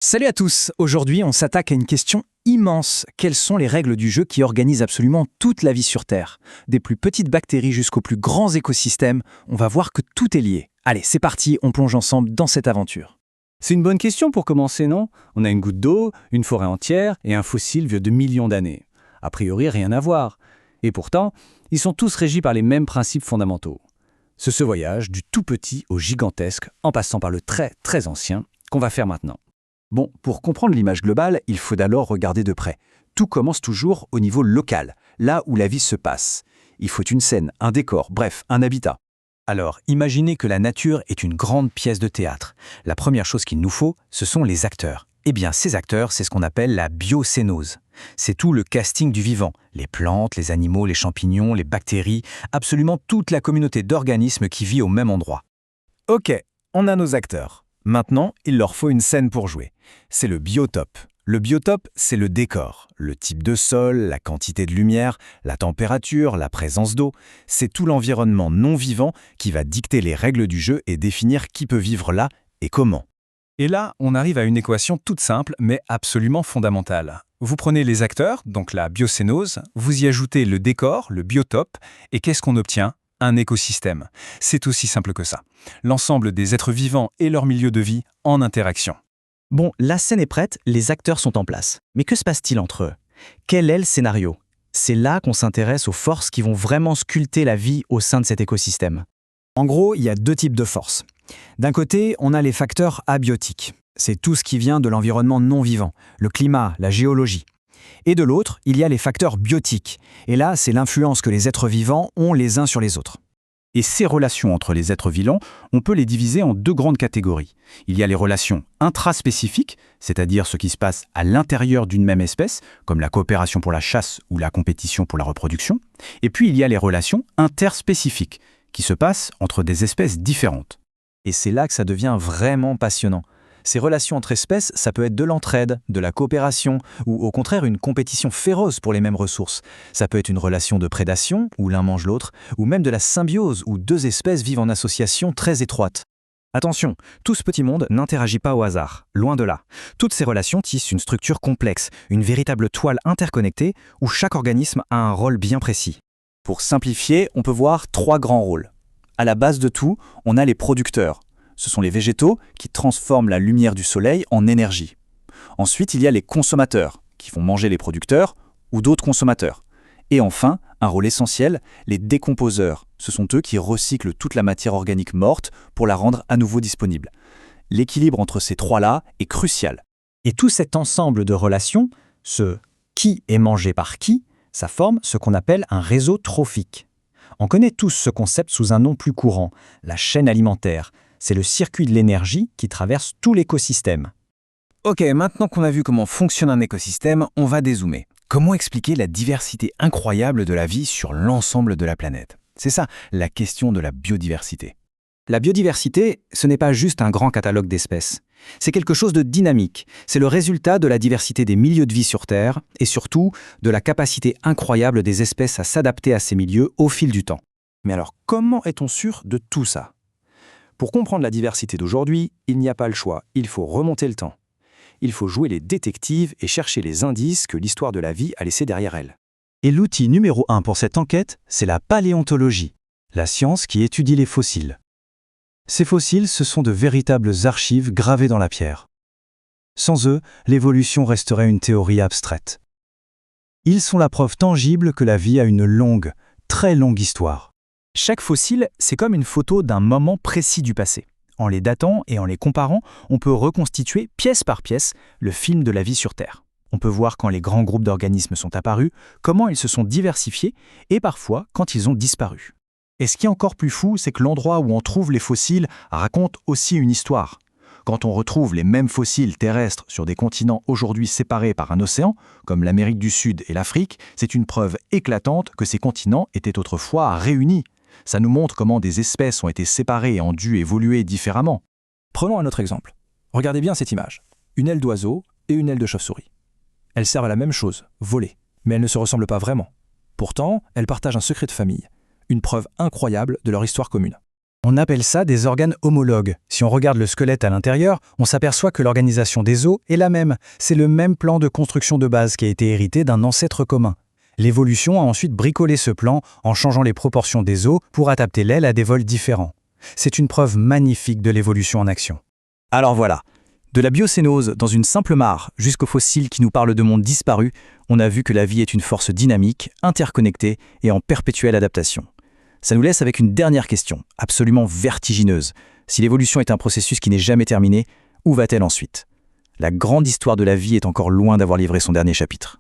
Salut à tous. Aujourd'hui, on s'attaque à une question immense. Quelles sont les règles du jeu qui organisent absolument toute la vie sur Terre? Des plus petites bactéries jusqu'aux plus grands écosystèmes, on va voir que tout est lié. Allez, c'est parti, on plonge ensemble dans cette aventure. C'est une bonne question pour commencer, non? On a une goutte d'eau, une forêt entière et un fossile vieux de millions d'années. A priori, rien à voir. Et pourtant, ils sont tous régis par les mêmes principes fondamentaux. C'est ce voyage du tout petit au gigantesque, en passant par le très très ancien, qu'on va faire maintenant. Bon, pour comprendre l'image globale, il faut d'abord regarder de près. Tout commence toujours au niveau local, là où la vie se passe. Il faut une scène, un décor, bref, un habitat. Alors, imaginez que la nature est une grande pièce de théâtre. La première chose qu'il nous faut, ce sont les acteurs. Eh bien, ces acteurs, c'est ce qu'on appelle la biocénose. C'est tout le casting du vivant. Les plantes, les animaux, les champignons, les bactéries, absolument toute la communauté d'organismes qui vit au même endroit. Ok, on a nos acteurs. Maintenant, il leur faut une scène pour jouer. C'est le biotope. Le biotope, c'est le décor. Le type de sol, la quantité de lumière, la température, la présence d'eau. C'est tout l'environnement non vivant qui va dicter les règles du jeu et définir qui peut vivre là et comment. Et là, on arrive à une équation toute simple, mais absolument fondamentale. Vous prenez les acteurs, donc la biocénose, vous y ajoutez le décor, le biotope, et qu'est-ce qu'on obtient? Un écosystème. C'est aussi simple que ça. L'ensemble des êtres vivants et leur milieu de vie en interaction. Bon, la scène est prête, les acteurs sont en place. Mais que se passe-t-il entre eux? Quel est le scénario? C'est là qu'on s'intéresse aux forces qui vont vraiment sculpter la vie au sein de cet écosystème. En gros, il y a deux types de forces. D'un côté, on a les facteurs abiotiques. C'est tout ce qui vient de l'environnement non vivant, le climat, la géologie. Et de l'autre, il y a les facteurs biotiques. Et là, c'est l'influence que les êtres vivants ont les uns sur les autres. Et ces relations entre les êtres vivants, on peut les diviser en deux grandes catégories. Il y a les relations intraspécifiques, c'est-à-dire ce qui se passe à l'intérieur d'une même espèce, comme la coopération pour la chasse ou la compétition pour la reproduction. Et puis il y a les relations interspécifiques, qui se passent entre des espèces différentes. Et c'est là que ça devient vraiment passionnant. Ces relations entre espèces, ça peut être de l'entraide, de la coopération, ou au contraire une compétition féroce pour les mêmes ressources. Ça peut être une relation de prédation, où l'un mange l'autre, ou même de la symbiose, où deux espèces vivent en association très étroite. Attention, tout ce petit monde n'interagit pas au hasard, loin de là. Toutes ces relations tissent une structure complexe, une véritable toile interconnectée, où chaque organisme a un rôle bien précis. Pour simplifier, on peut voir trois grands rôles. À la base de tout, on a les producteurs. Ce sont les végétaux qui transforment la lumière du soleil en énergie. Ensuite, il y a les consommateurs, qui vont manger les producteurs ou d'autres consommateurs. Et enfin, un rôle essentiel, les décomposeurs. Ce sont eux qui recyclent toute la matière organique morte pour la rendre à nouveau disponible. L'équilibre entre ces trois-là est crucial. Et tout cet ensemble de relations, ce qui est mangé par qui, ça forme ce qu'on appelle un réseau trophique. On connaît tous ce concept sous un nom plus courant, la chaîne alimentaire. C'est le circuit de l'énergie qui traverse tout l'écosystème. Ok, maintenant qu'on a vu comment fonctionne un écosystème, on va dézoomer. Comment expliquer la diversité incroyable de la vie sur l'ensemble de la planète? C'est ça, la question de la biodiversité. La biodiversité, ce n'est pas juste un grand catalogue d'espèces. C'est quelque chose de dynamique. C'est le résultat de la diversité des milieux de vie sur Terre et surtout de la capacité incroyable des espèces à s'adapter à ces milieux au fil du temps. Mais alors, comment est-on sûr de tout ça? Pour comprendre la diversité d'aujourd'hui, il n'y a pas le choix, il faut remonter le temps. Il faut jouer les détectives et chercher les indices que l'histoire de la vie a laissés derrière elle. Et l'outil numéro 1 pour cette enquête, c'est la paléontologie, la science qui étudie les fossiles. Ces fossiles, ce sont de véritables archives gravées dans la pierre. Sans eux, l'évolution resterait une théorie abstraite. Ils sont la preuve tangible que la vie a une longue, très longue histoire. Chaque fossile, c'est comme une photo d'un moment précis du passé. En les datant et en les comparant, on peut reconstituer pièce par pièce le film de la vie sur Terre. On peut voir quand les grands groupes d'organismes sont apparus, comment ils se sont diversifiés et parfois quand ils ont disparu. Et ce qui est encore plus fou, c'est que l'endroit où on trouve les fossiles raconte aussi une histoire. Quand on retrouve les mêmes fossiles terrestres sur des continents aujourd'hui séparés par un océan, comme l'Amérique du Sud et l'Afrique, c'est une preuve éclatante que ces continents étaient autrefois réunis. Ça nous montre comment des espèces ont été séparées et ont dû évoluer différemment. Prenons un autre exemple. Regardez bien cette image. Une aile d'oiseau et une aile de chauve-souris. Elles servent à la même chose, voler, mais elles ne se ressemblent pas vraiment. Pourtant, elles partagent un secret de famille, une preuve incroyable de leur histoire commune. On appelle ça des organes homologues. Si on regarde le squelette à l'intérieur, on s'aperçoit que l'organisation des os est la même. C'est le même plan de construction de base qui a été hérité d'un ancêtre commun. L'évolution a ensuite bricolé ce plan en changeant les proportions des os pour adapter l'aile à des vols différents. C'est une preuve magnifique de l'évolution en action. Alors voilà, de la biocénose dans une simple mare jusqu'aux fossiles qui nous parlent de mondes disparus, on a vu que la vie est une force dynamique, interconnectée et en perpétuelle adaptation. Ça nous laisse avec une dernière question, absolument vertigineuse. Si l'évolution est un processus qui n'est jamais terminé, où va-t-elle ensuite ? La grande histoire de la vie est encore loin d'avoir livré son dernier chapitre.